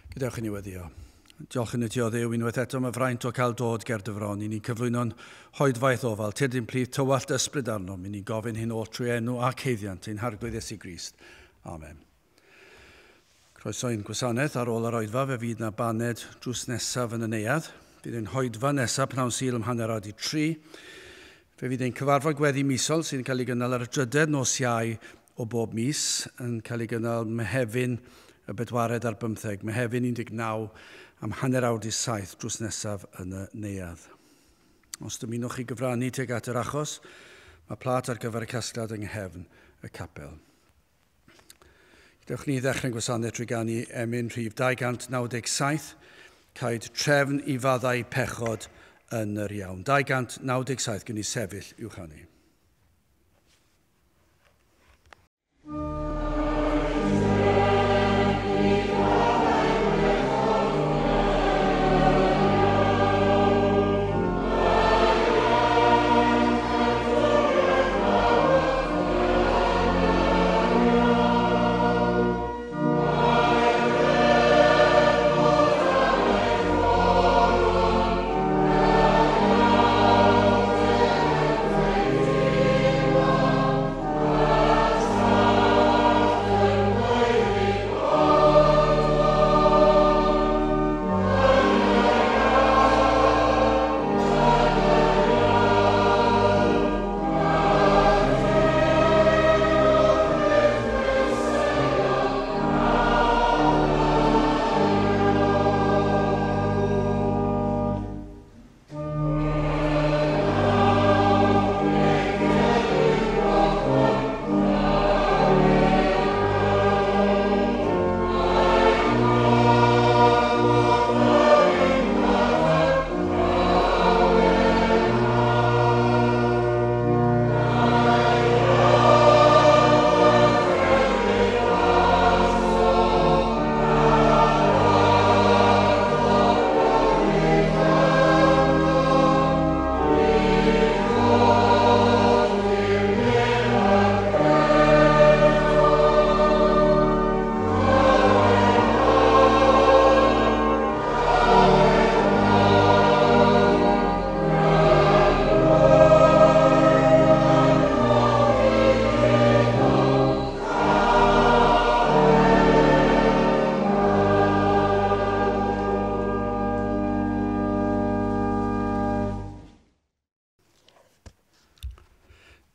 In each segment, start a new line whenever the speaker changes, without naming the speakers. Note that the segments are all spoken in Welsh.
Gadewch i ni weddio. Diolch yn y Dio Dduw unwaith eto mae fraint o cael dod ger dy fron. I ni'n cyflwyno'n hoedfaith ofal. Tydyn plith tywallt ysbryd arnom. I ni'n gofyn hyn o trwy enw a ceiddiant ein harglwydd Iesu Grist. Amen. Croeso'n gwasanaeth ar ôl yr oedfa fe fydd na baned drws nesaf yn y neuadd. Fydd ein hoedfa nesaf pnawn Sul ym hanner awr 3. Fe fydd ein cyfarfod gweddi misol sy'n cael ei gynnal ar y drydedd nos Iau o bob mis yn cael ei gynnal Mehefin y 4 ar 15, Mehefin 19 am hanner awr 7 drws nesaf yn y neuadd. Os dymunwch chi gyfrannu tuag at yr achos, mae plat ar gyfer y casgliad yng nghefn y capel. Dewch ni ddechrau'n gwasanaeth trwy ganu emyn rhif 297, caid trefn i faddau pechod yn yr iawn. 297 gen i sefyll uwch hynny.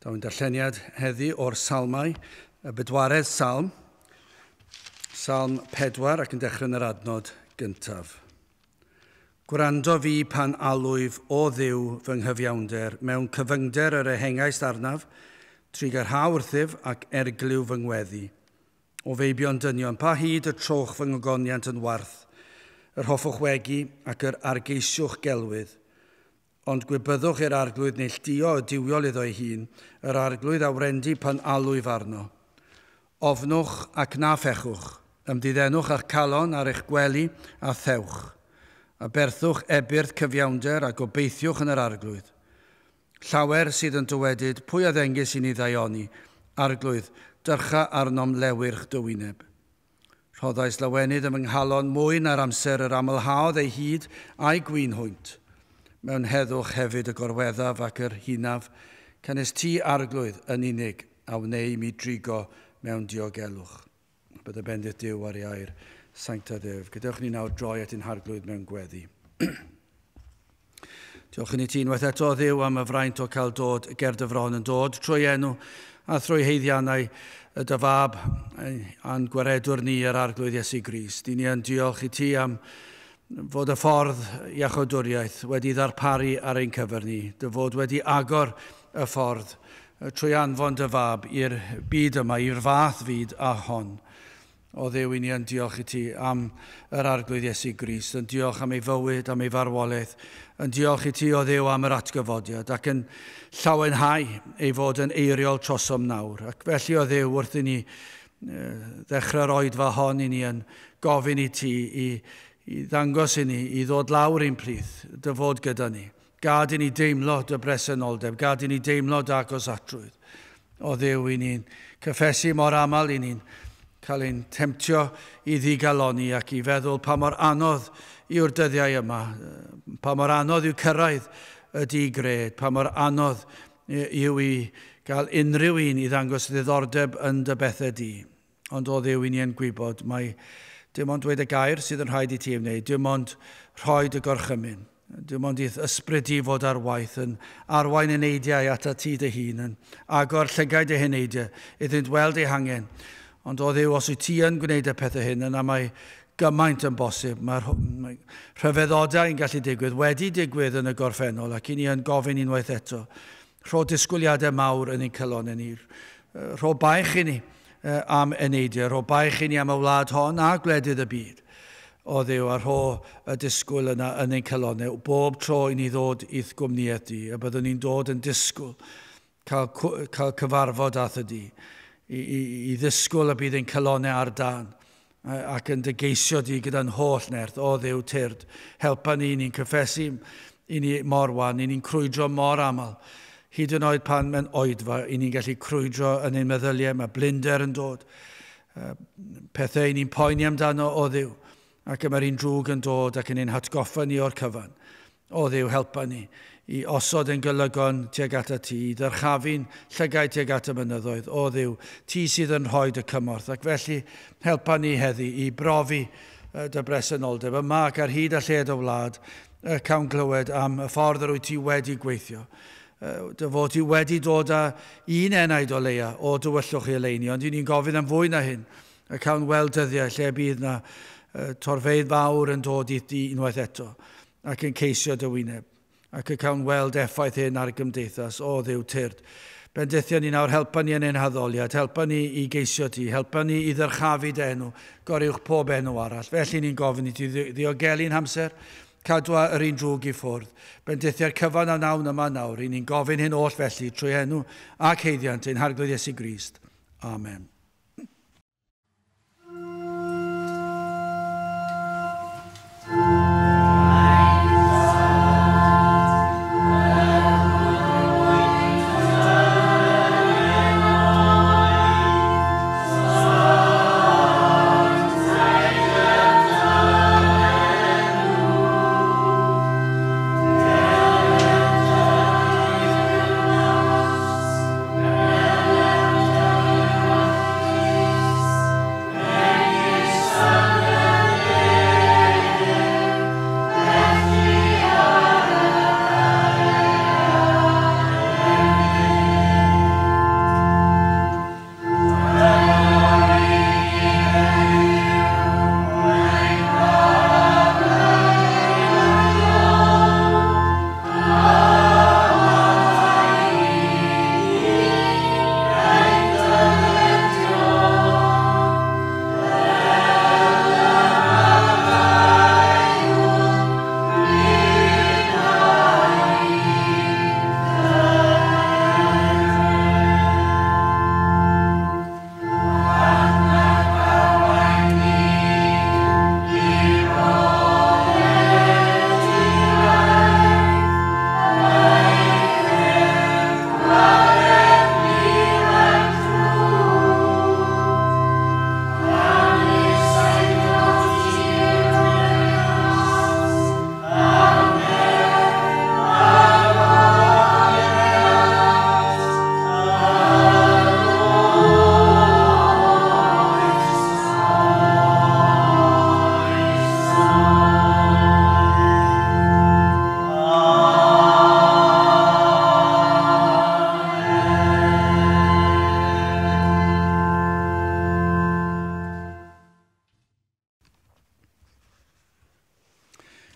Dawn darlleniad heddi o'r salmau, y bedwaredd salm, salm 4 ac yn dechrau yn yr adnod gyntaf. Gwrando fi pan alwyf o Dduw fy nghyfiawnder mewn cyfyngder yr ehengais arnaf, trig yr ha wrthyf ac erglyw fy ngweddi. O feibion dynion, pa hyd y troch fy ngogoniant yn warth, yr hoffwch wegi ac yr argeisiwch gelwydd. Ond gwybyddwch i'r arglwydd neilldio y diwiol iddo ei hun, yr arglwydd awrendi pan alwyf arno. Ofnwch ac na phechwch, ymdiddenwch a'ch calon ar eich gwely a thewch, a berthwch ebyrth cyfiawnder a gobeithiwch yn yr arglwydd. Llawer sydd yn dywedyd, pwy a ddengys i ni ddaioni, arglwydd, dyrcha arnom lewyrch dywyneb. Rhoddais lawenydd ym nghalon mwy na'r amser yr amlhaodd ei hyd a'i gwynhwynt. Mewn heddwch hefyd y gorweddaf ac yr hunaf, cynnes ti arglwydd yn unig a wneu mi drigo mewn diogelwch. Bydd y bendith Duw ar ei air, sancta Dduw. Gadewch ni nawr droi at ein harglwydd mewn gweddi. Diolch yn i ti unwaith eto Dduw am y fraint o cael dod ger dy fron yn dod trwy enw a thrwy heiddiannau y dyfab a'n gwaredwr ni yr arglwydd Iesu Grist. I ni yn diolch i ti am fod y ffordd iachawdwriaeth wedi ddarparu ar ein cyfer ni, dy fod wedi agor y ffordd trwy anfon dy fab i'r byd yma, i'r fath fyd a hon. O Dduw, i ni yn diolch i ti am yr arglwydd Iesu Grist, yn diolch am ei fywyd, am ei farwolaeth, yn diolch i ti o Dduw am yr atgyfodiad ac yn llawenhau ei fod yn eiriol trosom nawr. Ac felly o Dduw, wrth i ni ddechrau'r oedfa hon, i ni yn gofyn i ti i ddangos i ni, i ddod lawr ein plith, dy fod gyda ni. Gad i ni deimlo dy bresenoldeb, gad i ni deimlo dy agos atrwydd. O Dduw, i ni'n cyffesu mor aml, i ni'n cael ein temtio i ddigaloni ac i feddwl pa mor anodd yw'r dyddiau yma, pa mor anodd yw cyrraedd y di-gred, pa mor anodd yw i gael unrhyw un i ddangos ddiddordeb yn dy bethau di. Ond o Dduw i ni yn gwybod, mae dim ond dweud y gair sydd yn rhaid i ti wneud, dim ond rhoi dy gorchymyn. Dim ond i'r ysbryd i fod ar waith yn arwain y neidiau at y ti dy hun, yn agor llygaid y heneidiau, iddynt weld eu hangen. Ond o Dduw, os wyt ti yn gwneud y pethau hyn, yna mae gymaint yn bosib. Mae rhyfeddodau yn gallu digwydd, wedi digwydd yn y gorffennol, ac i ni yn gofyn unwaith eto. Rho disgwyliadau mawr yn ein cylonau ni. Rho baich i ni am eneidiau, rho baich i ni am y wlad hon a gwledydd y byd. O Dduw, a rho y disgwyl yna yn ein cylonau, bob tro i ni ddod i'th gwmniaeth di, a byddwn ni'n dod yn disgwyl, cael cyfarfod ath ydi, i ddisgwyl y bydd ein cylonau ar dan, ac yn dygeisio di gyda'n holl nerth. O Dduw tyrd, helpa ni, ni'n cyffesu i ni mor wan, i ni'n crwydro mor aml, hyd yn oed pan mewn oedfa, i ni'n gallu crwydro yn ein meddyliau, mae blinder yn dod, pethau i ni'n poeni amdano o Dduw, ac mae'r un drwg yn dod ac yn ein hatgoffa ni o'r cyfan. O Dduw, helpa ni i osod yn golygon tuag at y ti, i ddyrchafu'n llygaid tuag at y mynyddoedd. O Dduw, ti sydd yn rhoi dy cymorth, ac felly helpa ni heddi i brofi dy bresenoldeb yma ac ar hyd a lled o wlad, cawn glywed am y ffordd yr wyt ti wedi gweithio. Dy fod ti wedi dod â un enaid o leia o dywyllwch i eleini, ond ni'n gofyn am fwy na hyn, a cawn weld dyddiau lle bydd na torfeidd fawr yn dod i ti unwaith eto, ac yn ceisio dy wyneb, ac yn cael weld effaith hyn ar y gymdeithas. O Dduw tyrd, bendithio ni nawr, helpa ni yn ein haddoliad, helpa ni i geisio ti, helpa ni i ddyrchafu dy enw, goriwch pob enw arall. Felly ni'n gofyn i ti ddiogelu'n hamser, cadw yr un drwg i ffwrdd. Bendithio'r cyfan a nawn yma nawr, i ni'n gofyn hyn oll felly trwy enw ac heiddiant ein harglwydd Iesu Grist. Amen.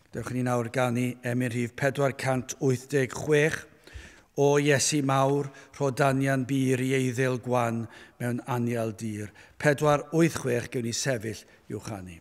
Dewch ni nawr ganu emyn rhif 486 o Iesu mawr, Rhodanian bir i eiddyl gwan mewn anial dir. 486 gewn ni sefyll i'w chanu.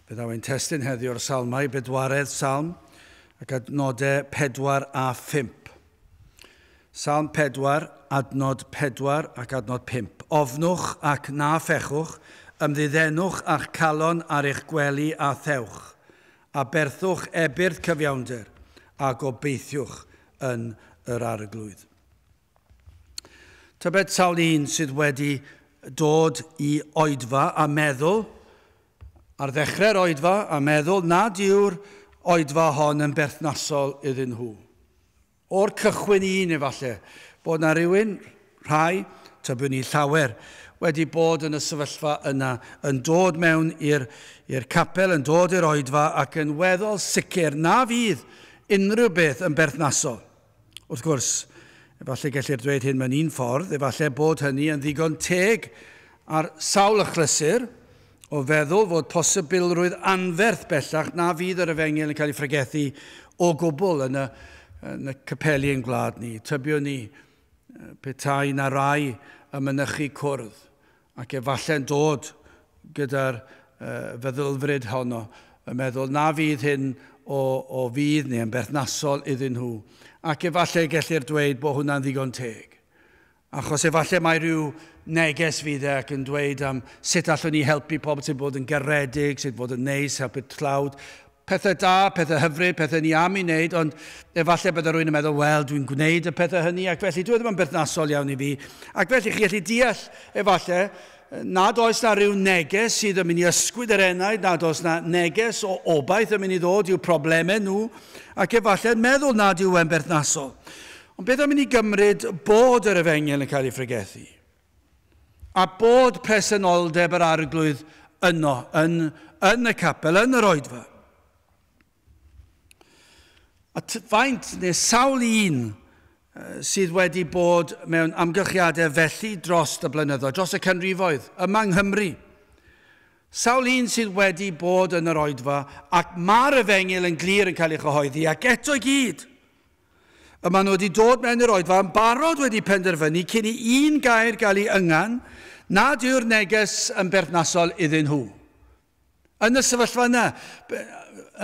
Bydda wy'n testyn heddiw o'r salmau, bedwaredd salm, ac adnodau 4 a 5. Salm 4, adnod 4 ac adnod 5. Ofnwch ac na phechwch, ymddiddenwch a'ch calon ar eich gwely a thewch, a berthwch ebyrth cyfiawnder, a gobeithiwch yn yr arglwydd. Tybed sawl un sydd wedi dod i oedfa a meddwl, ar ddechrau'r oedfa a meddwl nad yw'r oedfa hon yn berthnasol iddyn nhw. O'r cychwyn un efallai, bod na rhywun, rhai, tybwn ni llawer, wedi bod yn y sefyllfa yna, yn dod mewn i'r capel, yn dod i'r oedfa ac yn weddol sicr na fydd unrhyw beth yn berthnasol. Wrth gwrs, efallai gellir dweud hyn mewn un ffordd, efallai bod hynny yn ddigon teg ar sawl achlysur o feddwl fod posibilrwydd anferth bellach na fydd yr Efengyl yn cael ei phregethu o gwbl yn y capeli yn gwlad ni. Tybiwn ni petai na rai y mynychu cwrdd ac efallai'n dod gyda'r feddylfryd honno yn meddwl na fydd hyn o fydd neu yn berthnasol iddyn nhw. Ac efallai gellir dweud bod hwnna'n ddigon teg. Achos efallai mae rhyw neges fydd ac yn dweud am sut allwn ni helpu pobl sydd bod yn garedig, sydd bod yn neis, helpu tlawd. Pethau da, pethau hyfryd, pethau ni am i wneud, ond efallai byddai rhywun yn meddwl, wel, dwi'n gwneud y pethau hynny, ac felly dwi ddim yn berthnasol iawn i fi. Ac felly chi gallu deall, efallai, nad oes na rhyw neges sydd yn mynd i ysgwyd yr enaid, nad oes na neges o obaith yn mynd i ddod i'w problemau nhw, ac efallai yn meddwl nad yw e'n berthnasol. Ond beth am i ni gymryd bod yr Efengyl yn cael ei phregethu? A bod presenoldeb yr arglwydd yno, yn y capel, yn yr oedfa. A faint neu sawl un sydd wedi bod mewn amgylchiadau felly dros y blynyddoedd, dros y canrifoedd, yma yng Nghymru. Sawl un sydd wedi bod yn yr oedfa ac mae'r Efengyl yn glir yn cael ei chyhoeddi ac eto i gyd. Yma nhw wedi dod mewn i'r oedfa yn barod wedi penderfynu cyn i un gair gael ei yngan nad yw'r neges yn berthnasol iddyn nhw. Yn y sefyllfa yna,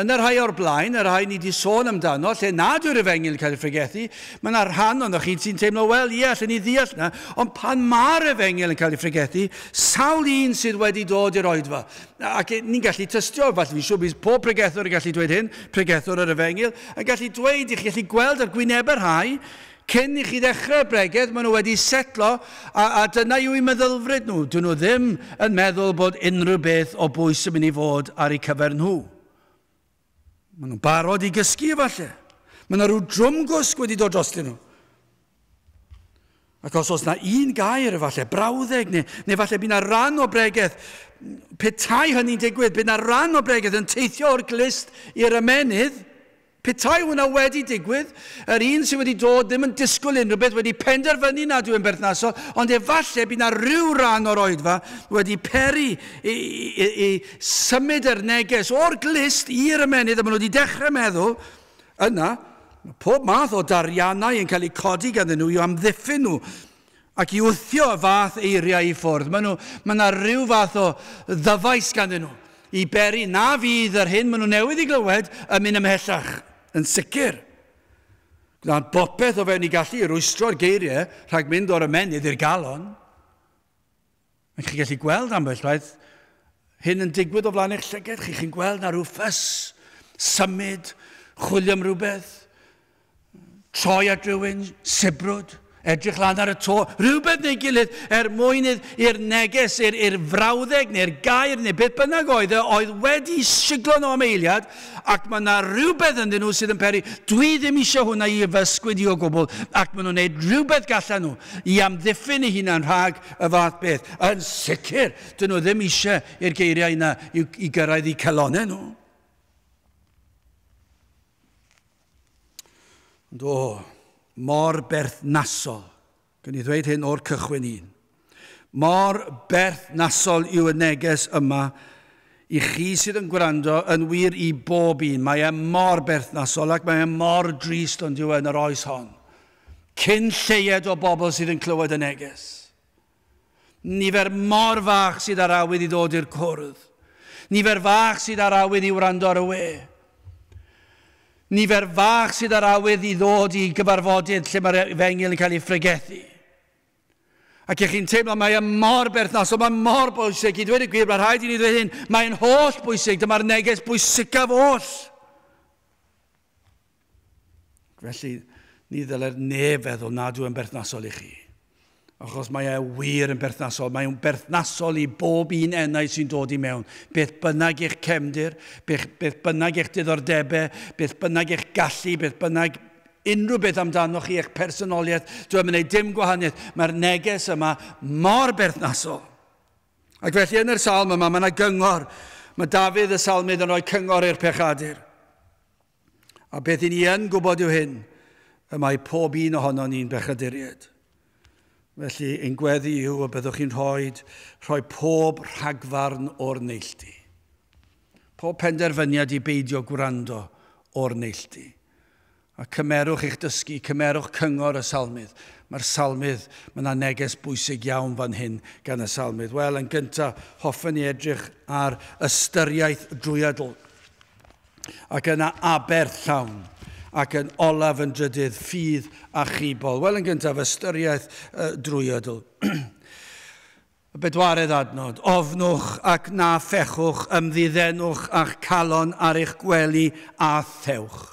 yn yr rhai o'r blaen, yr rhai ni wedi sôn amdano, lle nad yw'r Efengyl yn cael ei phregethu, mae yna rhan o'n chi sy'n teimlo, wel, ie, allan ni ddeall yna, ond pan mae'r Efengyl yn cael ei phregethu, sawl un sydd wedi dod i'r oedfa. Ac ni'n gallu tystio, falle fi siŵr bydd pob pregethwr yn gallu dweud hyn, pregethwr yr Efengyl, yn gallu dweud, i'ch gallu gweld ar gwynebau rhai, cyn i chi ddechrau bregeth, maen nhw wedi setlo, a dyna yw eu meddylfryd nhw. Dyn nhw ddim yn meddwl bod unrhyw beth o bwys yn mynd i fod ar eu cyfer nhw. Maen nhw'n barod i gysgu efallai. Maen nhw rhyw drwmgwsg wedi dod drostyn nhw. Ac os na un gair efallai, brawddeg, neu efallai bydd na ran o bregeth, petai hynny'n digwydd, bydd na ran o bregeth yn teithio o'r glist i'r ymenydd, petai hwnna wedi digwydd, yr un sydd wedi dod ddim yn disgwyl unrhyw beth, wedi penderfynu nad yw'n berthnasol, ond efallai bydd na rhyw ran o'r oedfa wedi peri i symud yr neges o'r glist i'r ymenydd, a maen nhw wedi dechrau meddwl, yna, pob math o dariannau yn cael eu codi ganddyn nhw, i'w amddiffyn nhw, ac i wthio y fath eiriau i ffwrdd. Mae yna rhyw fath o ddyfais ganddyn nhw, i beri na fydd yr hyn maen nhw newydd i glywed yn mynd ymhellach. Yn sicr. Gwna'n bopeth o fewn i gallu i rwystro'r geiriau rhag mynd o'r ymenydd i'r galon. Mae chi'n gallu gweld ambell waith hyn yn digwydd o flaen eich llyged. Chi'n gweld na rhyw ffys, symud, chwilio am rhywbeth, troi at rhywun, sibrwd, edrych lan ar y to, rhywbeth neu gilydd mwyn i'r neges, i'r frawddeg neu'r gair neu beth bynnag oedd wedi siglo nhw am eiliad, ac mae yna rhywbeth ynddyn nhw sydd yn peri, dwi ddim eisiau hwnna i fysgwyd i o gwbl, ac maen nhw'n gwneud rhywbeth gallan nhw i amddiffyn eu hunain rhag y fath beth. Yn sicr, dyn nhw ddim eisiau i'r geiriau yna i gyrraedd i calonau nhw. Do, mor berthnasol, gan i ddweud hyn o'r cychwyn un, mor berthnasol yw y neges yma i chi sydd yn gwrando yn wir i bob un. Mae e mor berthnasol ac mae e mor drist ond yw yn yr oes hon. Cyn lleied o bobl sydd yn clywed y neges. Nifer mor fach sydd ar awydd i ddod i'r cwrdd. Nifer fach sydd ar awydd i wrando ar y we. Nifer fach sydd ar awydd i ddod i gyfarfodydd lle mae'r efengyl yn cael ei ffregethu. Ac eich chi'n teimlo mae mor berthnasol, mae mor bwysig. I dweud y gwir, mae rhaid i ni ddweud hyn, mae'n holl bwysig, dyma'r neges bwysicaf oll. Felly, ni ddylai'r neb feddwl nad yw yn berthnasol i chi. Achos mae wir yn berthnasol. Mae'n berthnasol i bob un enau sy'n dod i mewn. Beth bynnag eich cefndir, beth bynnag eich diddordebau, beth bynnag eich gallu, beth bynnag unrhyw beth amdanoch chi eich personoliaeth. Dwi'n mynd dim gwahaniaeth. Mae'r neges yma mor berthnasol. Ac felly yn yr salm yma, mae yna gyngor. Mae Dafydd y salmydd yn rhoi cyngor i'r pechadur. A beth i ni yn gwybod yw hyn, y mae pob un ohono ni'n bechaduriad. Felly, ein gweddi yw y byddwch chi'n rhoi pob rhagfarn o'r neilltu. Pob penderfyniad i beidio gwrando o'r neilltu. A cymerwch eich dysgu, cymerwch cyngor y salmydd. Mae'r salmydd, mae yna neges bwysig iawn fan hyn gan y salmydd. Wel, yn gyntaf, hoffwn ni edrych ar ystyriaeth drwyadl. Ac yna aber llawn. Ac yn olaf yn drydydd, ffydd a chibol. Wel, yn gyntaf, ystyriaeth drwyadl. Y bedwaredd adnod, ofnwch ac na phechwch, ymddiddenwch a'ch calon ar eich gwely a thewch.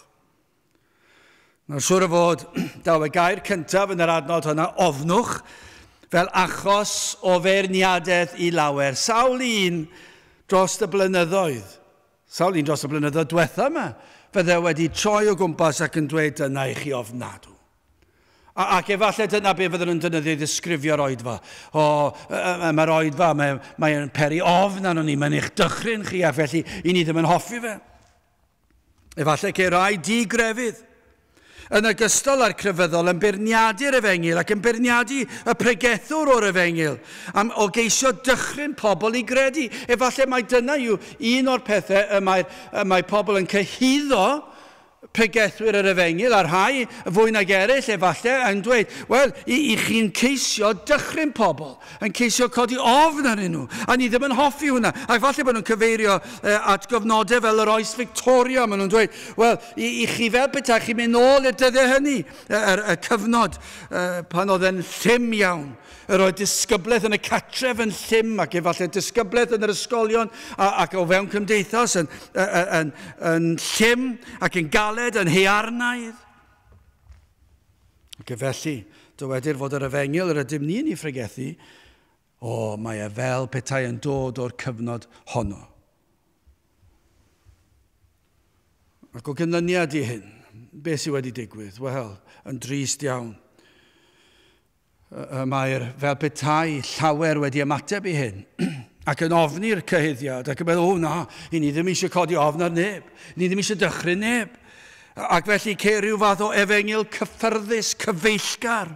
Nawr, siŵr o fod, daw y gair cyntaf yn yr adnod hwnna, ofnwch, fel achos o ferniadaeth i lawer. Sawl un dros y blynyddoedd, diwetha yma, fydde wedi troi o gwmpas ac yn dweud yna i chi ofnadw. Ac efallai dyna be fydden nhw'n defnyddio i ddisgrifio'r oedfa. Mae'r oedfa, mae'n peri ofn arno ni, mae'n eich dychryn chi, a felly i ni ddim yn hoffi fe. Efallai ceir rai digrefydd yn ogystal â'r crefyddol yn beirniadu'r efengyl ac yn beirniadu y pregethwr o'r efengyl o geisio dychryn pobl i gredu. Efallai mai dyna yw un o'r pethau mae pobl yn cyhuddo pregethwyr yr efengyl a'r rhai fwy nag eraill efallai yn dweud, wel, i chi'n ceisio dychryn pobl, yn ceisio codi ofn arnyn nhw, a ni ddim yn hoffi hwnna. A efallai bod nhw'n cyfeirio at gofnodau fel yr oes Victoria, maen nhw'n dweud, wel, i chi fel bethau, chi'n mynd nôl i'r dyddiau hynny, y cyfnod pan oedd yn llym iawn. Yr oedd disgyblaeth yn y catref yn llym ac efallai disgyblaeth yn yr ysgolion ac o fewn cymdeithas yn llym ac yn galed, yn hearnaidd. Ac felly, dywedir fod yr efengyl yr ydym ni'n ei ffregethu, mae fel petai yn dod o'r cyfnod honno. Ac o gynlyniad i hyn, beth sydd wedi digwydd? Wel, yn drist iawn. Mae'r fel petai llawer wedi ymateb i hyn ac yn ofni'r cyhuddiad ac yn meddwl, i ni ddim eisiau codi ofn ar neb, ni ddim eisiau dychryn neb. Ac felly ceir rhyw fath o efengyl cyffyrddus, cyfeillgar,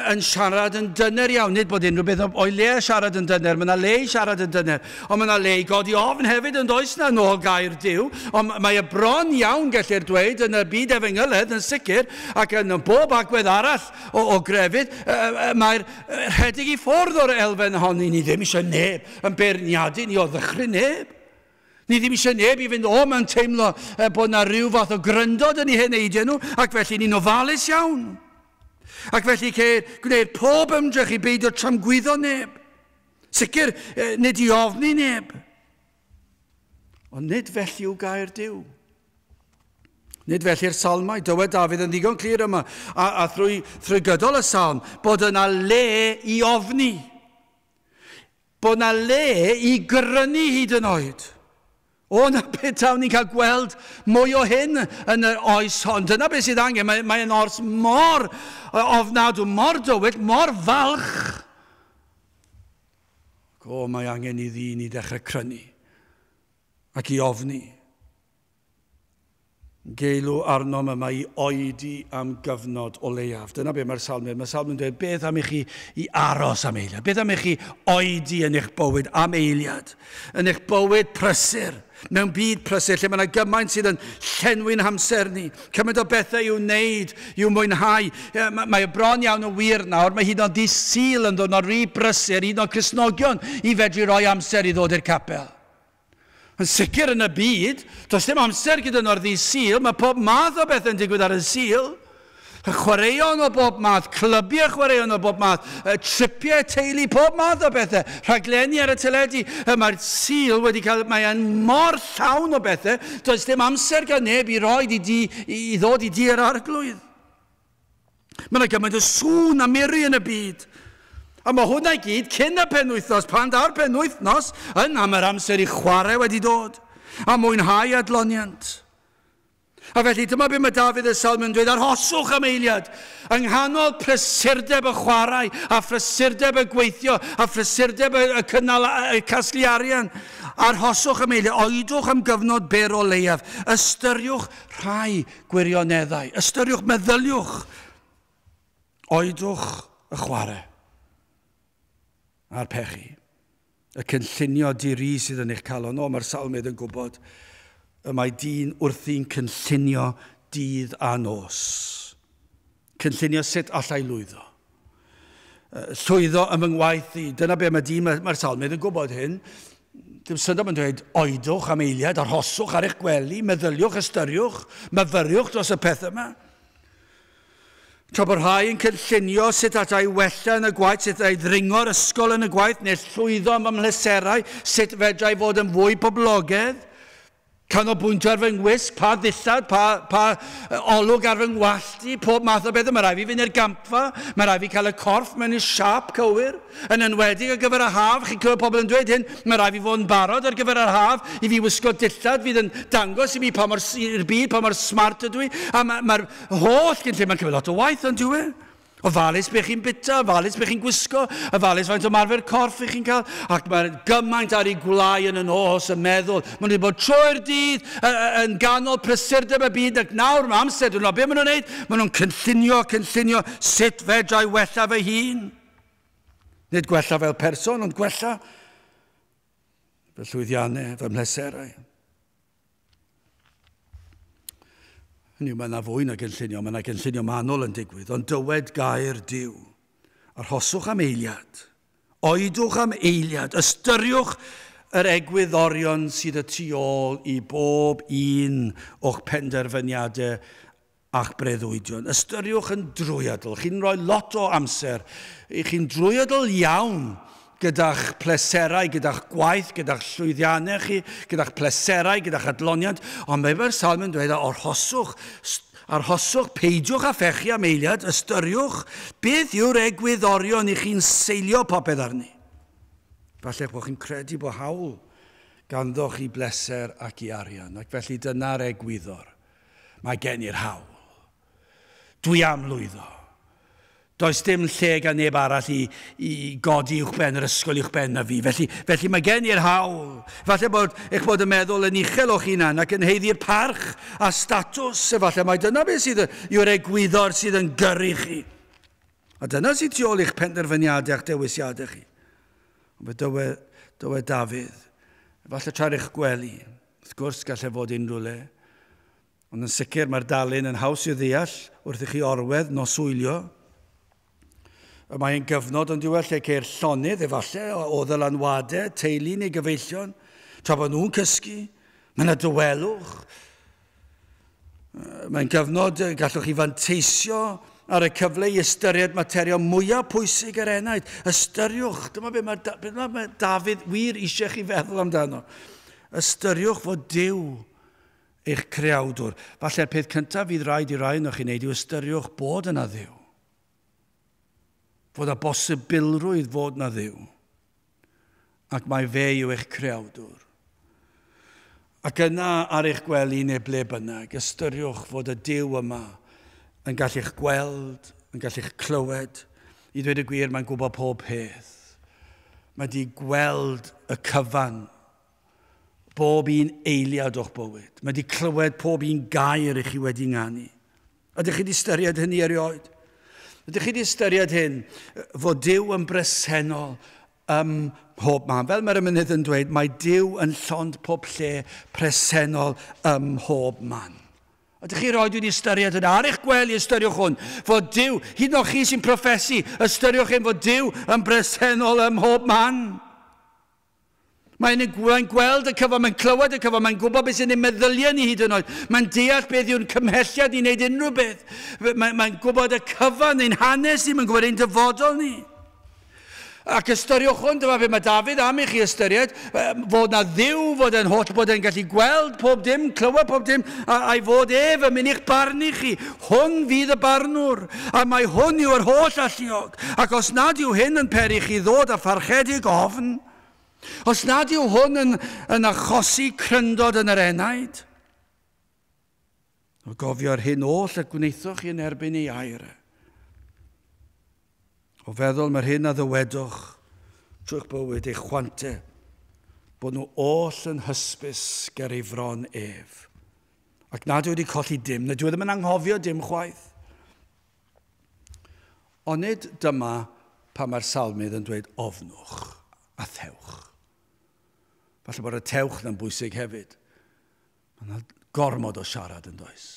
yn siarad yn dyner iawn. Nid bod unrhyw beth o'i le siarad yn dyner, mae yna le i siarad yn dyner, ond mae yna le i godi ofn hefyd yn does na nôl gair Duw, ond mae y bron iawn gellir dweud yn y byd efengyledd yn sicr, ac yn bob agwedd arall o grefydd, mae'r rhedeg i ffwrdd o'r elfen honni. Ni ddim eisiau neb yn beirniadu ni o ddychryn neb. Ni ddim eisiau neb i fynd mae'n teimlo bod yna rhyw fath o gryndod yn ei heneidio nhw, ac felly ni'n ofalus iawn. Ac felly ceir gwneud pob ymdrech i beidio tramgwyddo neb. Sicr, nid i ofni neb. Ond nid felly yw gair Duw. Nid felly'r salmau. Dywed Dafydd yn ddigon clir yma, a thrwy gydol y salm, bod yna le i ofni. Bod yna le i grynu hyd yn oed. Na beth awn ni'n cael gweld mwy o hyn yn yr oes hon. Dyna beth sydd angen. Mae'n ors mor ofnadw, mor dywyd, mor falch. Mae angen i ddyn i dechrau crynu ac i ofni. Geilw arnom yma i oedi am gyfnod o leiaf. Dyna beth mae'r salmyn. Mae'r salmyn yn dweud, beth am i chi i aros am eiliad? Beth am i chi oedi yn eich bywyd am eiliad? Yn eich bywyd prysur? Mewn byd prysur, lle mae yna gymaint sydd yn llenwi'n hamser ni. Cymaint o bethau i'w wneud, i'w mwynhau. Mae bron iawn o wir nawr. Mae hyd yn oed Sul yn dod o'r rhy brysur, hyd yn oed Cristnogion i fedru rhoi amser i ddod i'r capel. Yn sicr yn y byd, does dim amser gyda nhw'r ddi Sul, mae pob math o beth yn digwydd ar y Sul. Chwaraeon o bob math, clybiau chwaraeon o bob math, tripiau teulu, pob math o bethau, rhaglenni ar y teledu. Mae'r Sul wedi cael, mae'n mor llawn o bethau, does dim amser gan neb i roi i ddod i di'r arglwydd. Mae'n gymaint o sŵn a miri yn y byd. A mae hwnna i gyd cyn y penwythnos, pan da'r penwythnos, yna mae'r amser i chwarae wedi dod, a mwynhau adloniant. A felly dyma beth mae Dafydd y Salm yn dweud, arhoswch am eiliad, yng nghanol prysurdeb y chwarae, a phrysurdeb y gweithio, a phrysurdeb y casglu arian. Arhoswch am eiliad, oedwch am gyfnod byr o leiaf, ystyriwch rhai gwirioneddau, ystyriwch meddyliwch, oedwch y chwarae a'r pechu. Y cynllunio diri sydd yn eich calon, mae'r salmydd yn gwybod, mae dyn wrthi'n cynllunio dydd a nos. Cynllunio sut allai lwyddo. Llwyddo ym ngwaith i. Dyna be mae dyn, mae'r salmydd yn gwybod hyn. Dim syndod yn dweud, oedwch am eiliad, arhoswch ar eich gwely, meddyliwch, ystyriwch, myfyriwch dros y pethau yma. Tra bod rhai yn cynllunio sut allai wella yn y gwaith, sut allai ddringo'r ysgol yn y gwaith, neu llwyddo am ymhlyserau, sut fedrai fod yn fwy poblogaidd, canolbwyntio ar fy ngwisg, pa ddillad, pa olwg ar fy ngwalltu, pob math o bethau. Mae rai fi fynd i'r gampfa, mae rai fi cael y corff mewn i'r siap cywir, yn enwedig ar gyfer y haf. Chi'n clywed pobl yn dweud hyn, mae rai fi fod yn barod ar gyfer yr haf, i fi wisgo dillad, fydd yn dangos i mi pa mor i'r byd, pa mor smart ydw i. A mae'r holl gynllun, mae'n cymryd lot o waith ond dwi. Ofalus be chi'n bita, ofalus be chi'n gwisgo, ofalus faint o marfer corff chi'n cael, ac mae'r gymaint ar ei gwlau yn y nos yn meddwl. Maen nhw wedi bod trwy'r dydd yn ganol prysurdeb y byd, ac nawr mae amser, dwi'n meddwl, be maen nhw'n gwneud? Maen nhw'n cynllunio sut fedrai wella fy hun. Nid gwella fel person, ond gwella fy llwyddiannau, fy mhleserau. Hynny mae yna fwy na gynllunio, mae yna gynllunio manwl yn digwydd, ond dywed gair Duw. Arhoswch am eiliad, oedwch am eiliad, ystyriwch yr egwyddorion sydd y tu ôl i bob un o'ch penderfyniadau a'ch breuddwydion. Ystyriwch yn drwyadl, chi'n rhoi lot o amser, chi'n drwyadl iawn gyda'ch pleserau, gyda'ch gwaith, gyda'ch llwyddiannau chi, gyda'ch pleserau, gyda'ch adloniant, ond mae'r salm yn dweud, arhoswch, peidiwch a phechu am eiliad, ystyriwch, beth yw'r egwyddorion i chi'n seilio popeth arni. Falle bod chi'n credu bod hawl ganddoch i bleser ac i arian, ac felly dyna'r egwyddor. Mae gen i'r hawl. Dwi am lwyddo. Does dim lle gan neb arall i godi uwch ben yr ysgol uwch ben na fi. Felly mae gen i'r hawl. Falle bod eich bod yn meddwl yn uchel o'ch hunan ac yn heiddi'r parch a statws. Efallai mae dyna beth sydd yw'r egwyddor sydd yn gyrru chi. A dyna sydd tu ôl i'ch penderfyniadau a'ch dewisiadau chi. Ond dywed Dafydd, efallai tra'r eich gwely, wrth gwrs gallai fod unrhyw le. Ond yn sicr mae'r dalun yn haws i'w ddeall wrth i chi orwedd noswylio. Mae'n gyfnod yn diwedd lle ceir llonydd efallai o ddylanwadau, teulu neu gyfeillion, tra bod nhw'n cysgu, mae'n dywelwch. Mae'n gyfnod gallwch chi fanteisio ar y cyfle i ystyried materion mwyaf pwysig yr enaid. Ystyriwch, dyma beth mae Dafydd wir eisiau chi feddwl amdano. Ystyriwch fod Duw eich creawdwr. Falle'r peth cyntaf fydd rhaid i rai o'ch chi'n neud yw ystyriwch bod yna Dduw. Fod y bosibilrwydd fod na Dduw. Ac mae fe yw eich creawdwr. Ac yna ar eich gwely neu ble bynnag, ystyriwch fod y Duw yma yn gallu'ch gweld, yn gallu'ch clywed. I ddweud y gwir, mae'n gwybod pob peth. Mae di gweld y cyfan, bob un eiliad o'ch bywyd. Mae di clywed pob un gair i chi wedi nganu. Ydych chi wedi ystyried hynny erioed? Ydych chi wedi ystyried hyn, fod Duw yn bresennol pob man. Fel mae'r mynydd yn dweud, mae Duw yn llond pob lle presennol pob man. Ydych chi roed wedi ystyried hynny? Ar eich gwely ystyriwch hwn, fod Duw, hyd yn oed chi sy'n proffesu, ystyriwch hyn fod Duw yn bresennol pob man. Mae'n gweld y cyfan, mae'n clywed y cyfan, mae'n gwybod beth sy'n ei meddyliau ni hyd yn oed. Mae'n deall beth yw'n cymhelliad i wneud unrhyw beth. Mae'n gwybod y cyfan, ein hanes ni, mae'n gwybod ein dyfodol ni. Ac ystyriwch hwn, dyma beth mae Dafydd am i chi ystyried, fod na ddiw, fod yn holl, bod e'n gallu gweld pob dim, clywed pob dim, a'i fod fy mynd i'ch barnu chi. Hwn fydd y barnwr, a mae hwn yw'r holl alluog. Ac os nad yw hyn yn peri chi ddod a pharchedig ofn, os nad yw hwn yn achosi cryndod yn yr enaid, o gofio'r hyn oll a gwneithwch chi yn erbyn ei air. O feddwl mae'r hyn a ddywedwch trwy'ch bywyd eich chwante, bod nhw oll yn hysbys ger ei fron ef. Ac nad yw wedi colli dim, nad yw ddim yn anghofio dim chwaith. Ond nid dyma pa mae'r salmydd yn dweud ofnwch a thewch. Falle bod y tewch yn bwysig hefyd. Mae'n gormod o siarad yn does.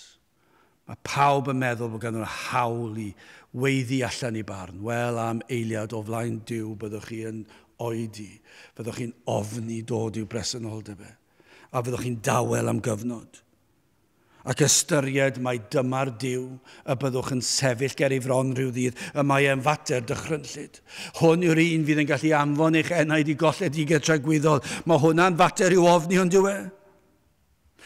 Mae pawb yn meddwl bod gan nhw'n hawl i weiddi allan i barn. Wel, am eiliad o flaen Duw byddwch chi yn oedi. Byddwch chi'n ofni dod i'w bresenoldeb e. A byddwch chi'n dawel am gyfnod. Ac ystyried mai dyma'r Duw y byddwch yn sefyll ger ei fron rhyw ddydd, y mae e'n fater dychrynllyd. Hwn yw'r un fydd yn gallu anfon eich enaid i golledigau tragwyddol. Mae hwnna'n fater i'w ofni ond yw e.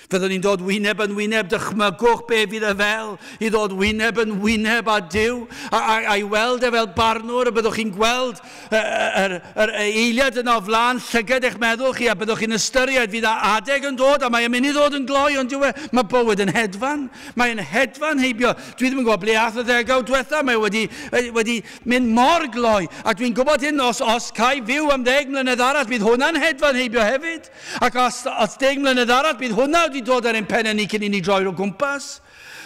Fyddwn ni'n dod wyneb yn wyneb, dychmygwch be fydd y fel, i ddod wyneb yn wyneb a Duw, a'i weld e fel barnwr, a byddwch chi'n gweld yr eiliad yna o flaen llygad eich meddwl chi, a byddwch chi'n ystyried fydd adeg yn dod, a mae'n mynd i ddod yn gloi, ond mae bywyd yn hedfan. Mae'n hedfan heibio. Dwi ddim yn gwybod ble ath y ddegawd diwetha, mae wedi mynd mor gloi, a dwi'n gwybod hyn, os cael fyw am 10 mlynedd arall, bydd hwnna'n hedfan heibio hefyd, ac os 10 mlynedd arall, bydd hwnna wedi dod ar ein pennau ni cyn i ni droi o gwmpas.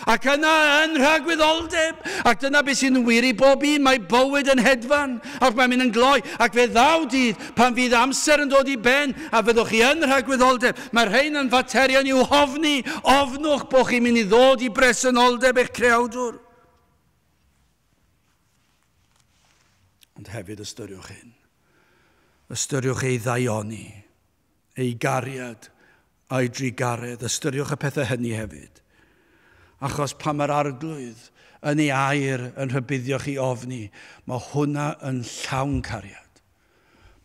Ac yna yn rhagwyddoldeb. Ac dyna beth sy'n wir i bob un. Mae bywyd yn hedfan. Ac mae'n mynd yn gloi. Ac fe ddaw dydd pan fydd amser yn dod i ben a fyddwch chi yn rhagwyddoldeb. Mae'r rhain yn faterion i'w hofni. Ofnwch bod chi'n mynd i ddod i bresenoldeb eich creawdwr. Ond hefyd ystyriwch hyn. Ystyriwch ei ddaioni, ei gariad, a'i drigaredd, ystyriwch y pethau hynny hefyd. Achos pa mae'r arglwydd yn ei air yn rhybuddio chi ofni, mae hwnna yn llawn cariad.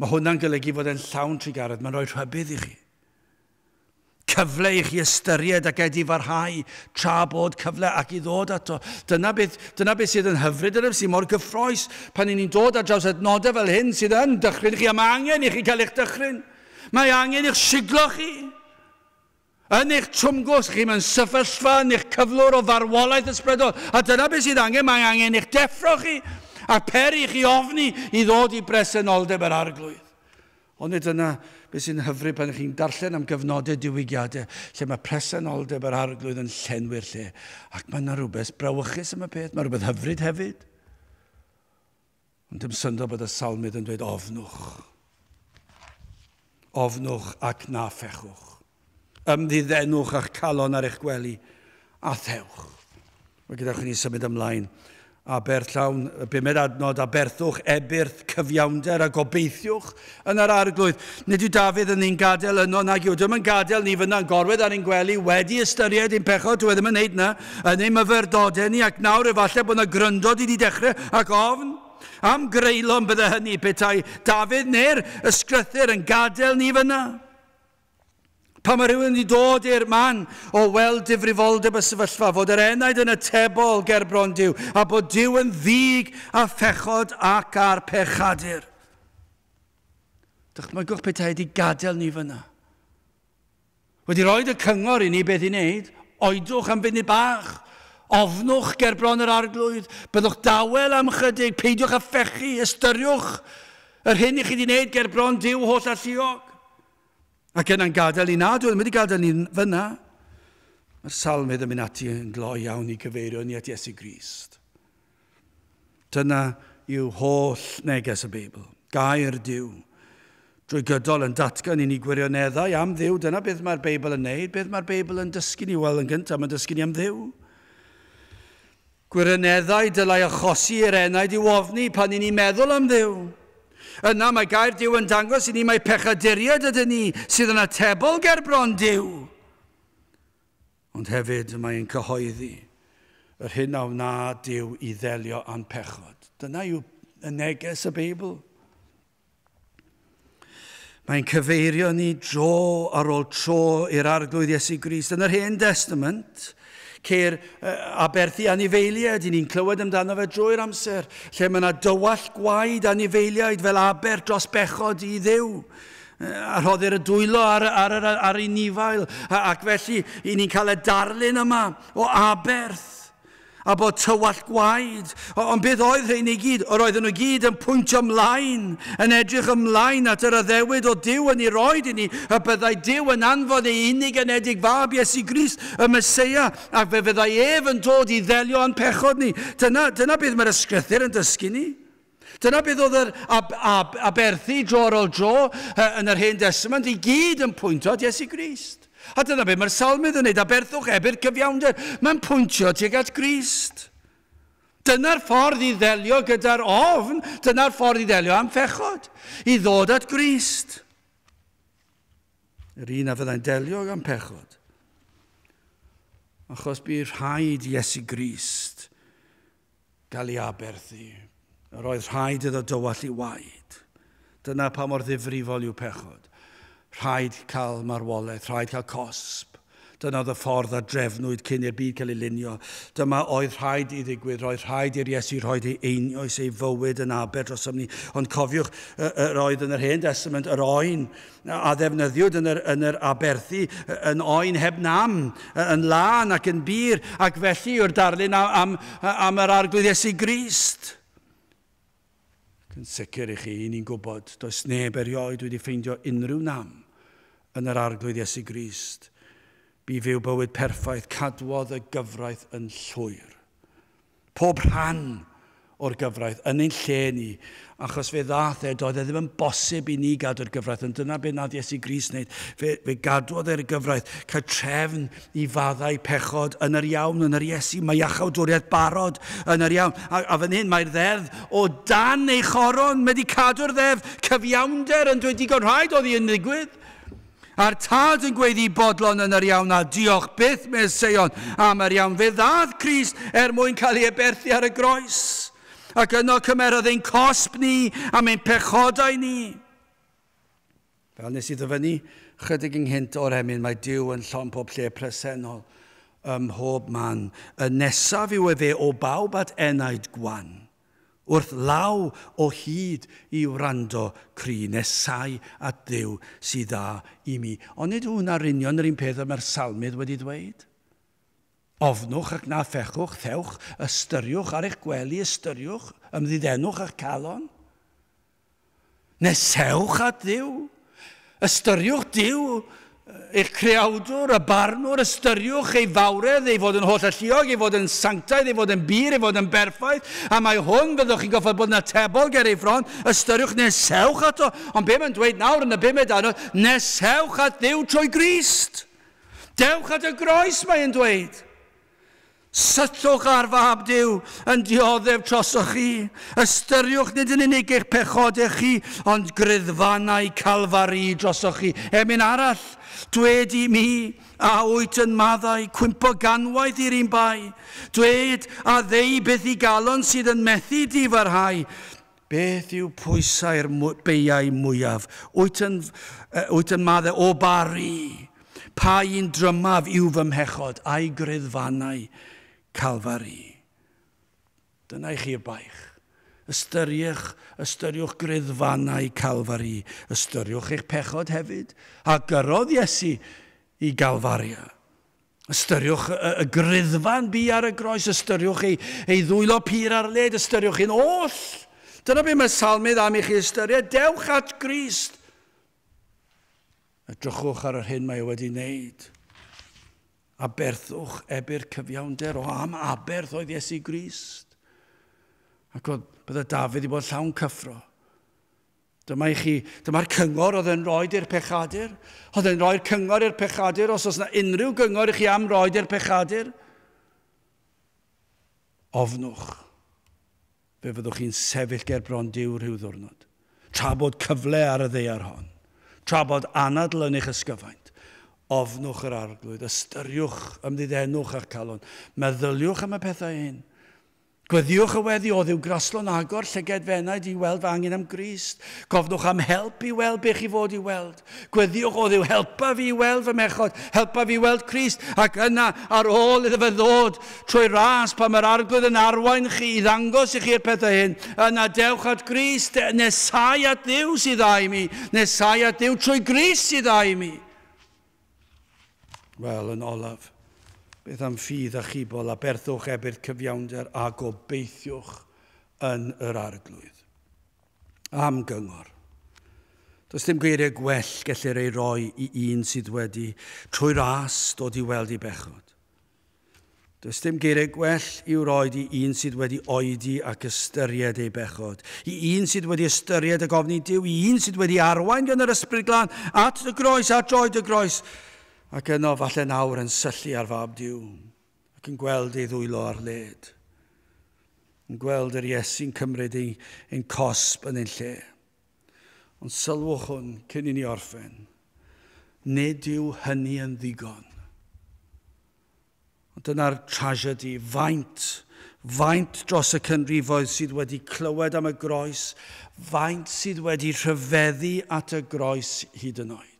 Mae hwnna'n golygu fod e'n llawn trigaredd, mae'n rhoi rhybudd i chi. Cyfle i chi ystyried ac wedi farhau tra bod cyfle ac i ddod ato. Dyna beth sydd yn hyfryd yn sy'n mor gyffroes pan ni'n dod ar draws adnodau fel hyn sydd yn dychryn chi, a mae angen i chi cael eich dychryn. Mae angen i'ch siglo chi. Yn eich trwmgws chi mewn sefyllfa, yn eich cyflwr o farwolaeth ysbrydol. A dyna beth sydd angen, mae angen i'ch deffro chi a peri chi ofni i ddod i bresenoldeb yr arglwydd. Ond nid dyna beth sy'n hyfryd pan chi'n darllen am gyfnodau diwygiadau lle mae presenoldeb yr arglwydd yn llenwi'r lle. Ac mae yna rhywbeth brawychus am y peth, mae rhywbeth hyfryd hefyd. Ond dim syndod bod y salmydd yn dweud ofnwch. Ofnwch ac na phechwch. Ymddiddenwch a'ch calon ar eich gwely, a thewch. Mae gyda chi ni symud ymlaen. Aberllawn, 5 adnod, aberthwch ebyrth cyfiawnder a gobeithiwch yn yr arglwydd. Nid yw Dafydd yn ein gadael yno, nag yw, dim yn gadael ni fyna'n gorwedd ar ein gwely, wedi ystyried ein pechod, dwi ddim yn neud na, yn ein myfyrdodau ni, ac nawr efallai bod yna gryndod wedi dechrau ac ofn. Am greulon bydde hynny, petai Dafydd neu'r ysgrythyr yn gadael ni fyna. Pa mae rhywun wedi dod i'r man o weld difrifoldeb y sefyllfa, fod yr enaid yn atebol ger bron Duw, a bod Duw yn ddig a phechod ac ar pechadur. Dychmygwch petai wedi gadael ni fyna. Wedi rhoi y cyngor i ni beth i wneud, oedwch am funud bach, ofnwch ger bron yr arglwydd, byddwch dawel am chydig, peidiwch a phechu, ystyriwch yr hyn i chi wedi wneud ger bron Duw holl alluog. Ac yna'n gadael ni na, dwi'n mynd i gadael ni fyna. Mae'r salmydd yn mynd ati yn gloi iawn i gyfeirio ni at Iesu Grist. Dyna yw holl neges y Beibl. Gair Duw. Drwy gydol yn datgan i ni gwirioneddau am Dduw. Dyna beth mae'r Beibl yn neud. Beth mae'r Beibl yn dysgu ni? Wel, yn gyntaf, mae'n dysgu ni am Dduw. Gwirioneddau dylai achosi i'r enaid i ofni pan ni'n meddwl am Dduw. Yna mae gair Duw yn dangos I ni mae pechaduriad ydyn ni sydd yn atebol ger bron Duw. Ond hefyd mae'n cyhoeddi yr hyn a wna Duw I ddelio a'n pechod. Dyna yw y neges y Beibl. Mae'n cyfeirio ni dro ar ôl tro i'r arglwydd Iesu Grist. Yn yr Hen Testament, ceir aberthi anifeiliaid, ni'n clywed amdano fe drwy'r amser, lle mae yna dywall gwaed anifeiliaid fel aber dros bechod I Dduw. A rhoddir y dwylo ar ei nifael, ac felly I ni'n cael y darlun yma o aberth, a bod tywall gwaed. Ond beth oedd rhain I gyd? Roedden nhw gyd yn pwyntio ymlaen, yn edrych ymlaen at yr addewid o Duw yn ei roed I ni, a byddai Duw yn anfon ei unig anedig fab Iesu Grist, y Meseia, ac fe fyddai ef yn dod I ddelio a'n pechod ni. Dyna beth mae'r ysgrythur yn dysgu ni. Dyna beth oedd yr aberthi dro ar ôl dro yn yr Hen Testament I gyd yn pwyntio at Iesu Grist. A dyna beth mae'r salmydd yn neud, aberthwch ebyr cyfiawnder. Mae'n pwyntio tuag at Grist. Dyna'r ffordd I ddelio gyda'r ofn, dyna'r ffordd I ddelio am fechod, I ddod at Grist. Yr un a fyddai'n delio am pechod. Achos bydd rhaid Iesu Grist gael ei aberthu. Yr oedd rhaid iddo dywall I waed. Dyna pa mor ddifrifol yw pechod. Rhaid cael marwolaeth, rhaid cael cosb. Dyna oedd y ffordd a drefnwyd cyn i'r byd cael ei lunio. Dyma oedd rhaid I ddigwydd, roedd rhaid i'r Iesu roed ei einioes ei fywyd yn aber dros ymni. Ond cofiwch, roedd yn yr Hen Testament yr oen a ddefnyddiwyd yn yr aberthu, yn oen heb nam, yn lan ac yn bir, ac felly yw'r darlun am yr arglwydd Iesu Grist. Yn sicr I chi, ni'n gwybod, does neb erioed wedi ffeindio unrhyw nam yn yr arglwydd Iesu Grist. Bu fyw bywyd perffaith, cadwodd y gyfraith yn llwyr. Pob rhan o'r gyfraith yn ein lle ni, achos fe ddath doedd ddim yn bosib I ni gadw'r gyfraith, ond dyna beth nath Iesu Grist wneud. Fe gadwodd yr gyfraith, cael trefn I faddau pechod yn yr iawn, yn yr Iesu, mae iachawdwriaeth barod yn yr iawn. A fan hyn mae'r ddeddf o dan ei choron, mae wedi cadw'r ddeddf cyfiawnder yn dweud digon rhaid oedd I'n ddigwydd. A'r tad yn gweiddi bodlon yn yr iawn, a diolch byth Meseion am yr iawn. Fe ddath Crist mwyn cael ei aberthu ar y groes. Ac yno cymerodd ein cosb ni am ein pechodau ni. Fel nes I ddyfynu chydig ynghynt o'r emyn, mae Duw yn llon pob lle presennol ym mhob man. Y nesaf yw fe o bawb at enaid gwan, wrth law o hyd I wrando cri, nesau at Dduw sydd dda I mi. Ond nid hwnna'r union yr un peth mae'r salmydd wedi dweud. Ofnwch ac na fechwch, thewch, ystyriwch ar eich gwely, ystyriwch, ymddiddenwch a'ch calon. Nesewch at Dduw, ystyriwch Duw, eich creawdwr, y barnwr, ystyriwch ei fawredd, ei fod yn holl alluog, ei fod yn sanctaidd, ei fod yn bir, ei fod yn berffaith, a mae hwn byddwch chi'n goffod bod yn atebol ger ei ffron, ystyriwch, nesewch ato. Ond be mae'n dweud nawr yn y bumed anodd, nesewch at Dduw trwy Grist. Dewch at y groes, mae'n dweud. Sytlwch ar fab Duw yn dioddef trosoch chi. Ystyriwch nid yn unig eich pechodau chi, ond gryddfannau calfari drosoch chi. Emyn arall, dwed I mi a wyt yn maddau, cwympo ganwaith i'r un bai. Dwed a ddeu beth I galon sydd yn methu difarhau. Beth yw pwysau'r beiau mwyaf? Wyt yn maddau o bari. Pa un drymaf yw fy mhechod a'i gryddfannau Calfari. Dyna I chi'r baich. Ystyriwch gryddfannau Calfari. Ystyriwch eich pechod hefyd. A gyrodd Iesu I Galfaria. Ystyriwch y gryddfan bu ar y groes. Ystyriwch ei ddwylo pur ar led. Ystyriwch ein oll. Dyna beth mae salmydd am I chi ystyried. Dewch at Grist. Edrychwch ar yr hyn mae wedi wneud. Aberthwch ebyr cyfiawnder o am aberth oedd Iesu Grist. Ac oedd bydde Dafydd I bod llawn cyffro. Dyma'r cyngor oedd yn roed i'r pechadur. Oedd yn roi'r cyngor i'r pechadur, os oes yna unrhyw gyngor I chi am roed i'r pechadur. Ofnwch. Fe fyddwch chi'n sefyll ger bron Duw rhyw ddwrnod. tra bod cyfle ar y ddaear hon, tra bod anadl yn eich ysgyfaint, ofnwch yr arglwydd, ystyriwch, ymddidennwch a'ch calon, meddyliwch am y pethau hyn. Gweddiwch y weddi o ddiw graslon agor llyged fennaid i weld fy angen am Grist. Gofnwch am help i weld be chi fod i weld. Gweddiwch o ddiw helpa fi i weld fy mechod, helpa fi i weld Crist. Ac yna ar ôl iddo fe ddod trwy ras pan mae'r arglwydd yn arwain chi i ddangos i chi'r pethau hyn. Yna dewch at Grist, nesau at Dduw sydd â i mi. Nesau at Dduw trwy Grist sydd â i mi. Wel, yn olaf. Beth am ffydd a chibol a berthwch ebyr cyfiawnder a gobeithiwch yn yr arglwydd. Am gyngor. Does dim geiriau gwell gellir ei roi i un sydd wedi trwy ras dod i weld i bechod. Does dim geiriau gwell i'w roi i un sydd wedi oedi ac ystyried ei bechod. I un sydd wedi ystyried y gofni Duw, i un sydd wedi arwain gan yr ysbryd glân at y groes, at droed y groes. Ac yno falle nawr yn syllu ar fab Duw, ac yn gweld ei ddwylo ar led. Yn gweld yr Iesu'n cymryd ein cosb yn ein lle. Ond sylwch hwn cyn i ni orffen. Nid yw hynny yn ddigon. Ond dyna'r tragedy, faint dros y cynrifoedd sydd wedi clywed am y groes, faint sydd wedi rhyfeddu at y groes hyd yn oed.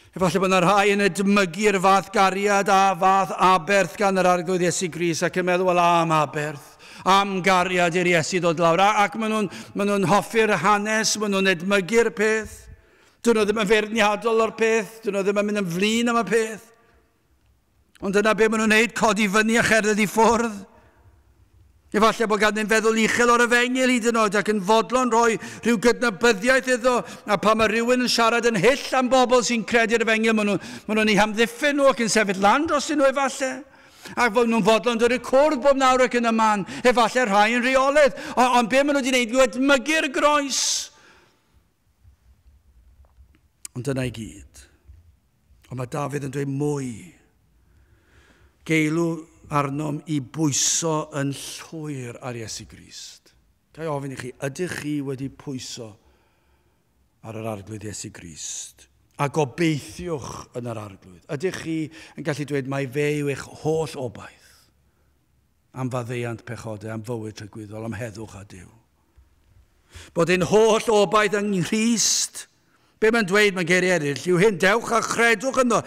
Efallai bod yna rhai yn edmygu'r fath gariad a fath aberth gan yr arglwydd Iesu Grist ac yn meddwl, wel am aberth, am gariad i'r Iesu dod lawr. Ac maen nhw'n hoffi'r hanes, maen nhw'n edmygu'r peth. Dyn nhw ddim yn feirniadol o'r peth, dyn nhw ddim yn mynd yn flin am y peth. Ond dyna be maen nhw'n neud, codi fyny a cherdded i ffwrdd. Efallai bod gan ni'n feddwl uchel o'r efengil hyd yn oed ac yn fodlon rhoi rhyw gydnabyddiaeth iddo. A pan mae rhywun yn siarad yn hyll am bobl sy'n credu'r efengil, maen nhw'n ei hamddiffyn nhw ac yn sefyll lan dros nhw efallai. Ac fod nhw'n fodlon dod i'r cwrdd bob nawr ac yn y man. Efallai rhai yn reoledd. Ond be maen nhw wedi gwneud yw edmygu'r groes. Ond dyna i gyd. Ond mae Dafydd yn dweud mwy. Geilw arnom i bwyso yn llwyr ar Iesu Grist. Gai ofyn i chi, ydych chi wedi pwyso ar yr arglwydd Iesu Grist? A gobeithiwch yn yr arglwydd. Ydych chi yn gallu dweud mai fe yw eich holl obaith am faddeuant pechodau, am fywyd rhygwyddol, am heddwch a Duw. Bod ein holl obaith yng Nghrist. Be mae'n dweud mewn geiriau eraill, yw hyn, dewch a chredwch yno.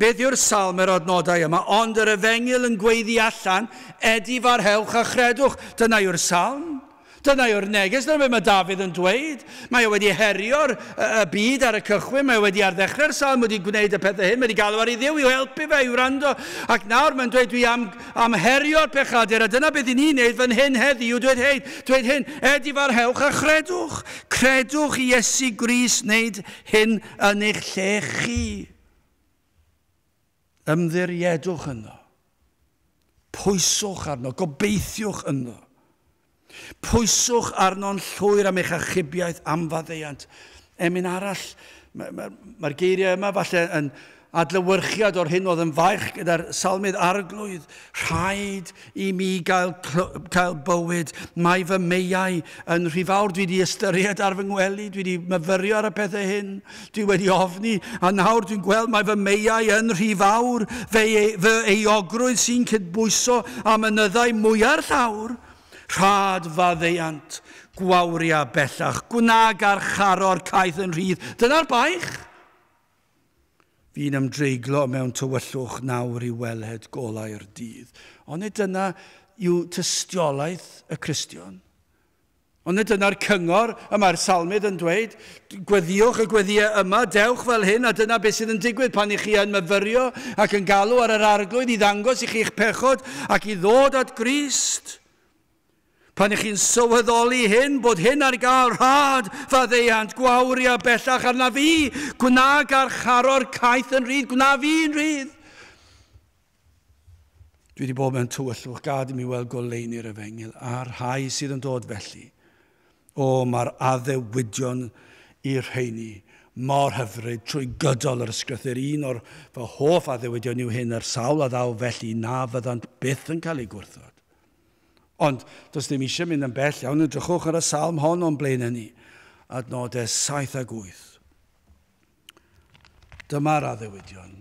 Beth yw'r salm yr adnodau yma? Ond yr efengil yn gweiddi allan, edif ar hewch a chredwch. Dyna yw'r salm. Dyna yw'r neges. Dyna beth mae Dafydd yn dweud. Mae wedi herio'r byd ar y cychwyn. Mae wedi ar ddechrau'r salm wedi gwneud y pethau hyn. Mae wedi galw ar ei Dduw i'w helpu fe, i'w rando. Ac nawr mae'n dweud, dwi am herio'r pechadur. A dyna beth i ni'n neud fan hyn heddi. Yw dweud hyn, edif ar hewch a chredwch. Credwch i Iesu Grist wneud hyn yn eich lle chi. Ymddiriedwch yno. Pwyswch arno. Gobeithiwch yno. Pwyswch arno'n llwyr am eich achubiaeth am faddeuant. Emyn arall, mae'r geiriau yma falle yn adlewyrchiad o'r hyn oedd yn faich gyda'r salmydd arglwydd. Rhaid i mi gael bywyd, mae fy meiau yn rhy fawr. Dwi wedi ystyried ar fy ngwely, dwi wedi myfyrio ar y pethau hyn, dwi wedi ofni, a nawr dwi'n gweld mae fy meiau yn rhy fawr, fy euogrwydd sy'n cydbwyso a mynyddau mwyar llawr. Rhad faddeuant, gwawria bellach, gwnag ar charo'r caeth yn rhydd. Dyna'r baich. Fi'n ymdreiglo mewn tywyllwch nawr i weled golau'r dydd. Ond nid dyna yw tystiolaeth y Cristion. Ond nid dyna'r cyngor, yma'r salmydd yn dweud, gweddiwch y gweddiau yma, dewch fel hyn, a dyna beth sydd yn digwydd pan i chi yn myfyrio ac yn galw ar yr arglwydd i ddangos i chi'ch pechod ac i ddod at Grist. Pan ych chi'n sylweddoli hyn, bod hyn ar gael rhad faddeuant, gwawria bellach arna fi, gwnag ar charo'r caeth yn rhydd, gwna fi'n rhydd. Dwi wedi bod mewn tywyllwch, gad i mi weld goleini'r efengil, a'r rhai sydd yn dod felly. O, mae'r addewidion i'r rheini, mor hyfryd trwy gydol yr ysgrythur. Un o'r fy hoff addewidion yw hyn, yr sawl a ddaw felly na fyddant byth yn cael ei gwrthod. Ond, does ddim eisiau mynd yn bell iawn, edrychwch ar y salm hon o'n blaen ni, adnodau 7 a 8. Dyma'r addewidion.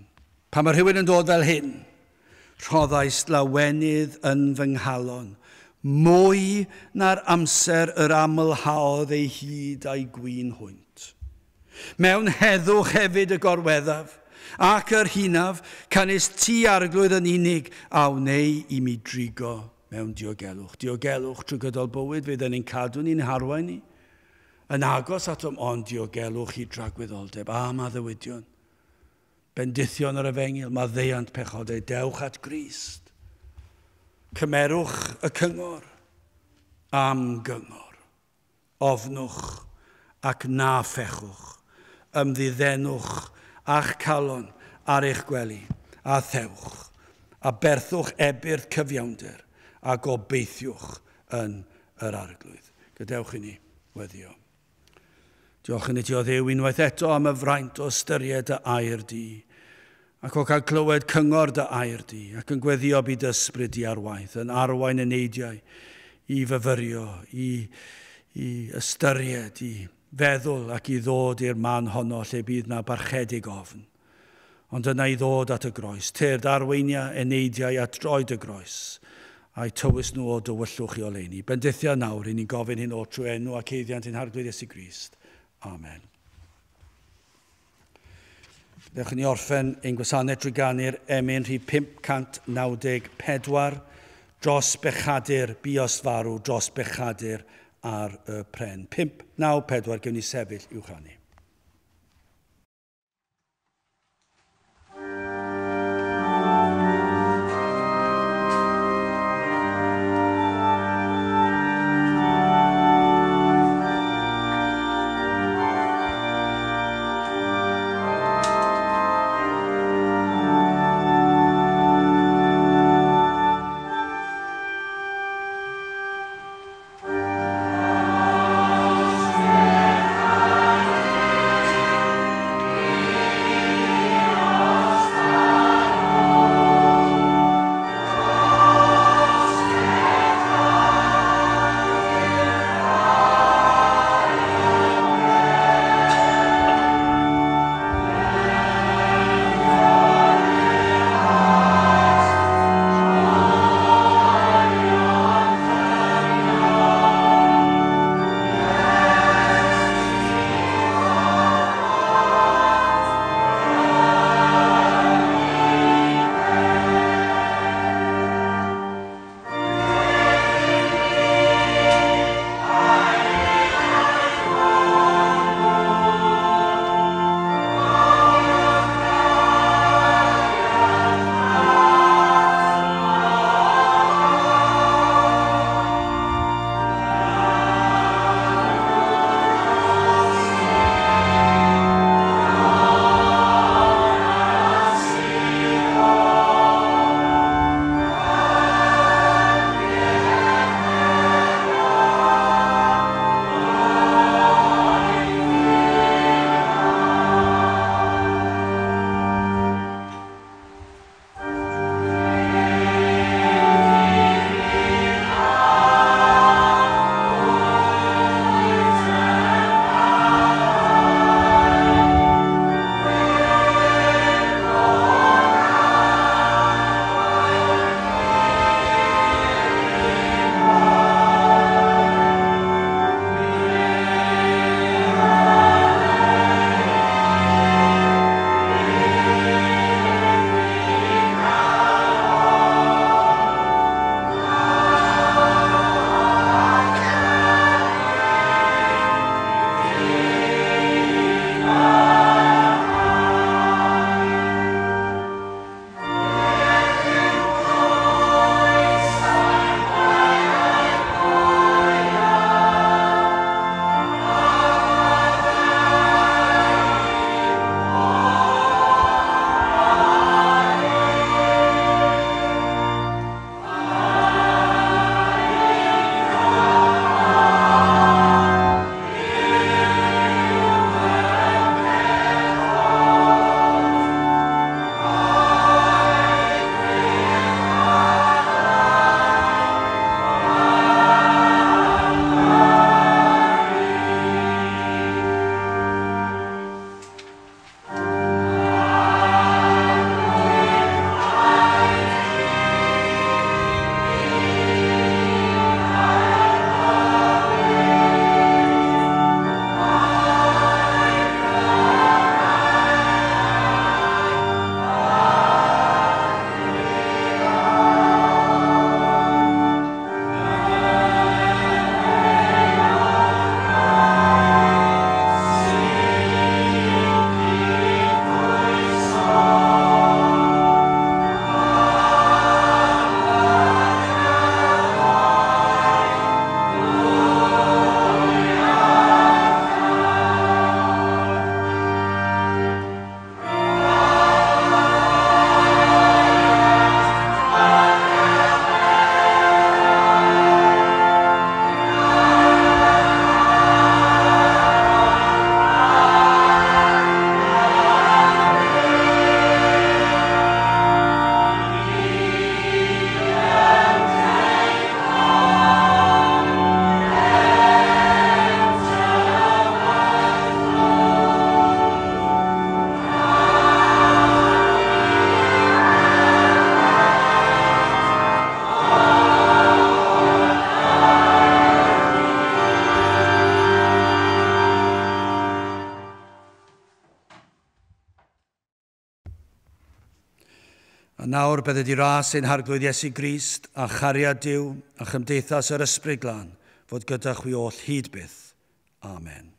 Pan mae rhywun yn dod fel hyn, rhoddais lawenydd yn fy nghalon, mwy na'r amser yr amlhaodd ei hyd a'i gwyn hwynt. Mewn heddwch hefyd y gorweddaf, ac yr hinaf, canis ti arglwydd yn unig, a wneu i mi drigo mewn diogelwch. Diogelwch trwy gydol bywyd, fydd yn ein cadw ni'n harwain ni. Yn agos at ond diogelwch i dragwyddoldeb. Am addewidion. Bendithion yr efengil, mae ddeiant pechodau, dewch at Grist. Cymerwch y cyngor am gyngor. Ofnwch ac na phechwch. Ymddiddenwch a'ch calon ar eich gwely, a thewch, a berthwch ebyrdd cyfiawnder, a gobeithiwch yn yr arglwydd. Gadewch i ni weddio. Diolch yn i ti o Dduw unwaith eto am y fraint o ystyried y air di, ac o cael clywed cyngor dy air di, ac yn gweddio byd ysbryd di ar waith, yn arwain y neidiau i fyfyrio, i ystyried, i feddwl ac i ddod i'r man honno lle bydd na barchedig ofn. Ond yna i ddod at y groes, tyrd arweiniau, eneidiau at droed y groes, a'i tywys nhw o dywyllwch i oleuni. Bendithia nawr, i ni'n gofyn hyn o trwy enw ac eiddiant i'n harglwydd Iesu Grist. Amen. Dewch ni orffen ein gwasanaeth drwy ganu'r emyn rhif 594 dros bechadur bios farw, dros bechadur ar y pren. 594 gewn ni sefyll i'w rhannu. A nawr bydde di ras ein harglwydd Iesu Grist a chariad Duw a chymdeithas yr Ysbryd Glân fod gyda chwi oll hyd byth. Amen.